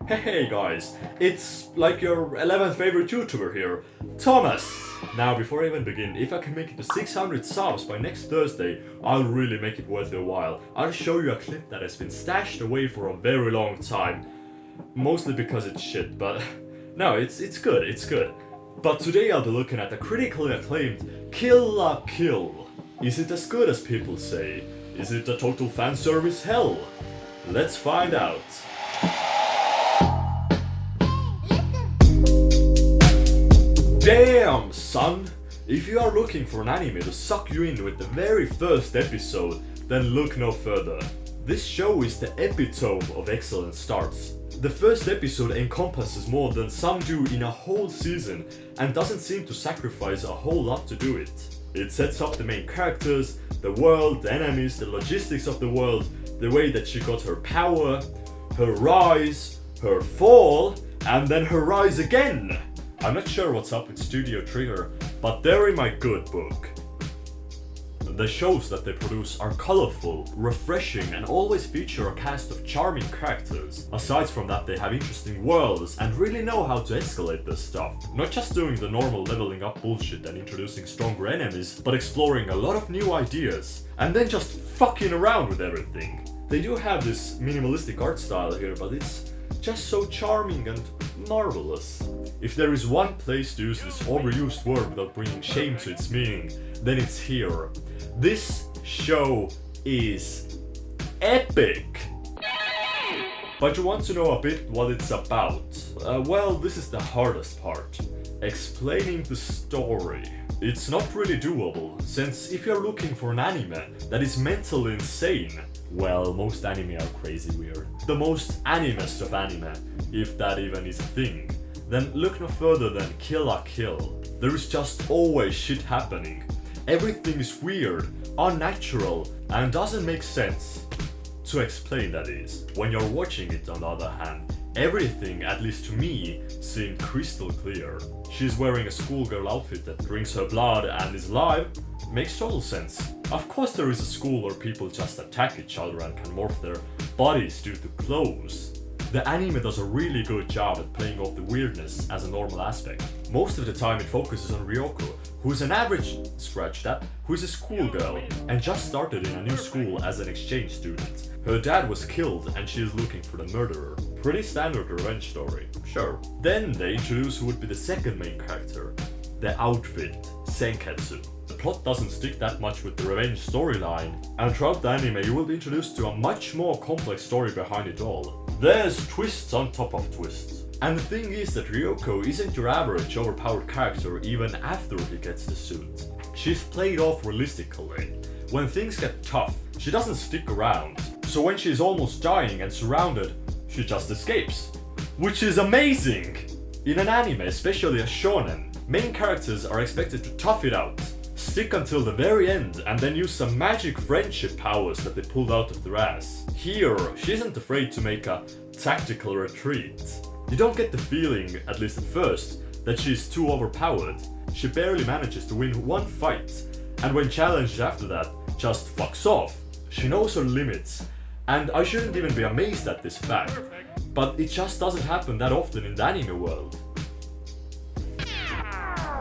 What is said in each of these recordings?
Hey guys, it's like your 11th favorite YouTuber here, Thomas! Now before I even begin, if I can make it to 600 subs by next Thursday, I'll really make it worth your while. I'll show you a clip that has been stashed away for a very long time. Mostly because it's shit, but no, it's good. But today I'll be looking at the critically acclaimed Kill la Kill. Is it as good as people say? Is it a total fan service hell? Let's find out. Damn, son! If you are looking for an anime to suck you in with the very first episode, then look no further. This show is the epitome of excellent starts. The first episode encompasses more than some do in a whole season and doesn't seem to sacrifice a whole lot to do it. It sets up the main characters, the world, the enemies, the logistics of the world, the way that she got her power, her rise, her fall, and then her rise again. I'm not sure what's up with Studio Trigger, but they're in my good book. The shows that they produce are colorful, refreshing, and always feature a cast of charming characters. Aside from that, they have interesting worlds and really know how to escalate this stuff. Not just doing the normal leveling up bullshit and introducing stronger enemies, but exploring a lot of new ideas, and then just fucking around with everything. They do have this minimalistic art style here, but it's just so charming and marvelous. If there is one place to use this overused word without bringing shame to its meaning, then it's here. This show is epic! But you want to know a bit what it's about? Well, this is the hardest part. Explaining the story. It's not really doable, since if you're looking for an anime that is mentally insane, well, most anime are crazy weird. The most animest of anime, if that even is a thing, then look no further than Kill la Kill. There is just always shit happening. Everything is weird, unnatural, and doesn't make sense. To explain, that is. When you're watching it, on the other hand, everything, at least to me, seemed crystal clear. She's wearing a schoolgirl outfit that drinks her blood and is alive. Makes total sense. Of course there is a school where people just attack each other and can morph their bodies due to clothes. The anime does a really good job at playing off the weirdness as a normal aspect. Most of the time it focuses on Ryoko, who's an average, who's a schoolgirl and just started in a new school as an exchange student. Her dad was killed and she is looking for the murderer. Pretty standard revenge story, sure. Then they introduce who would be the second main character, the outfit, Senketsu. The plot doesn't stick that much with the revenge storyline, and throughout the anime you will be introduced to a much more complex story behind it all. There's twists on top of twists. And the thing is that Ryoko isn't your average overpowered character even after he gets the suit. She's played off realistically. When things get tough, she doesn't stick around. So when she's almost dying and surrounded, she just escapes. Which is amazing! In an anime, especially a shonen, main characters are expected to tough it out, stick until the very end, and then use some magic friendship powers that they pulled out of their ass. Here, she isn't afraid to make a tactical retreat. You don't get the feeling, at least at first, that she's too overpowered. She barely manages to win one fight, and when challenged after that, just fucks off. She knows her limits, and I shouldn't even be amazed at this fact, but it just doesn't happen that often in the anime world.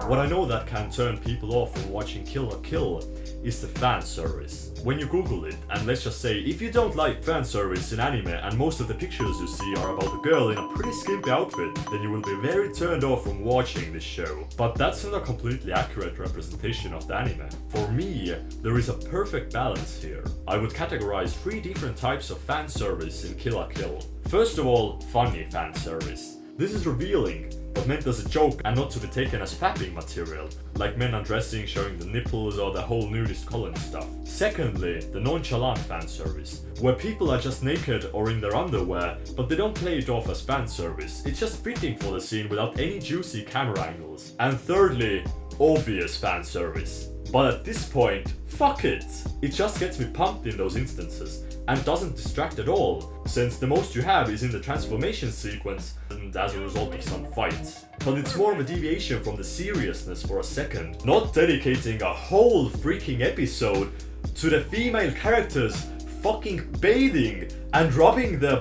What I know that can turn people off from watching Kill la Kill is the fan service. When you Google it, and let's just say if you don't like fan service in anime and most of the pictures you see are about a girl in a pretty skimpy outfit, then you will be very turned off from watching this show. But that's not a completely accurate representation of the anime. For me, there is a perfect balance here. I would categorize 3 different types of fan service in Kill la Kill. First of all, funny fan service. This is revealing, but meant as a joke and not to be taken as fapping material, like men undressing, showing the nipples or the whole nudist colony stuff. Secondly, the nonchalant fan service, where people are just naked or in their underwear, but they don't play it off as fan service, it's just fitting for the scene without any juicy camera angles. And thirdly, obvious fan service. But at this point, fuck it! It just gets me pumped in those instances, and doesn't distract at all, since the most you have is in the transformation sequence and as a result of some fights. But it's more of a deviation from the seriousness for a second, not dedicating a whole freaking episode to the female characters fucking bathing and rubbing their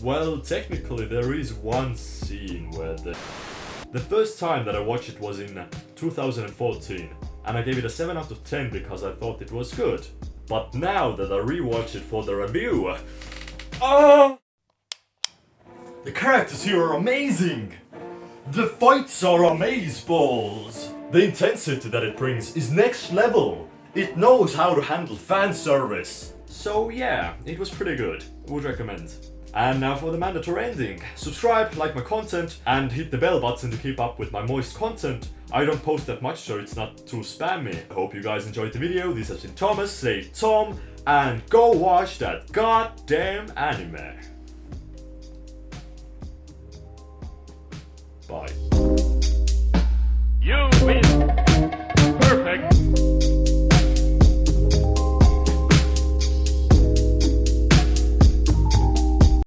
Well, technically there is one scene where the first time that I watched it was in 2014, and I gave it a 7 out of 10 because I thought it was good. But now that I rewatched it for the review, the characters here are amazing! The fights are amazeballs! The intensity that it brings is next level! It knows how to handle fan service! So yeah, it was pretty good. Would recommend. And now for the mandatory ending. Subscribe, like my content, and hit the bell button to keep up with my moist content. I don't post that much, so it's not too spammy. I hope you guys enjoyed the video. This has been Thomas, say Tom, and go watch that goddamn anime. Bye.